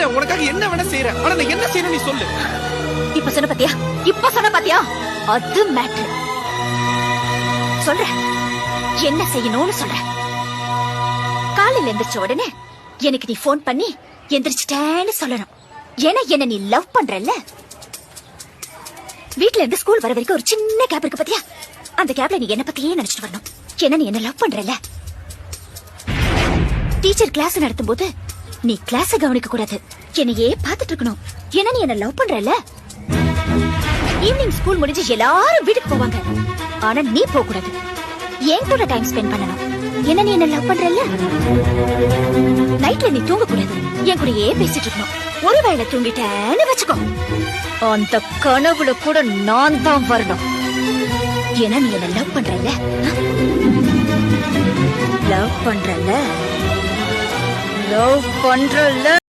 செய்யறேன், உனக்காக என்ன வேணா செய்யறேன். ஆனா நான் என்ன செய்யணும் நீ சொல்லு. இப்ப சொன்ன பாத்தியா அது மேட்ரு. சொல்றேன் என்ன செய்யணும்னு சொல்றேன். காலையில எந்திரிச்ச உடனே எனக்கு நீ போன் பண்ணி எந்திரிச்சிட்டேன்னு சொல்லணும். ஏன்னா என்ன நீ லவ் பண்றல்ல. வீட்ல இருந்து ஸ்கூல் வர வரைக்கும் ஒரு சின்ன கேப் இருக்கு பாத்தியா, அந்த கேப்ல நீ என்ன பத்தியே நினைச்சிட்டு வரணும். ஏன்னா நீ என்ன லவ் பண்றல்ல. டீச்சர் கிளாஸ் நடத்தும் போது நீ கிளாஸ கவனிக்க கூடாது, என்னையே பாத்துட்டு இருக்கணும். ஏன்னா நீ என்ன லவ் பண்றல்ல. ஈவினிங் ஸ்கூல் முடிஞ்சு எல்லாரும் வீட்டுக்கு போவாங்க, ஆனா நீ போக கூடாது, என் கூட டைம் ஸ்பெண்ட் பண்ணணும். என்ன நீ என்ன லவ் பண்றல்ல. நைட்ல நீ தூங்க கூடாது, என் கூடயே பேசிட்டு இருக்கணும். ஒருவேளை தூங்கிட்டேன்னு வச்சுக்கோ, அந்த கனவுல கூட நான் தான் வரணும். ஏன்னா நீ என்ன லவ் பண்றல்ல. லவ் பண்றல்ல.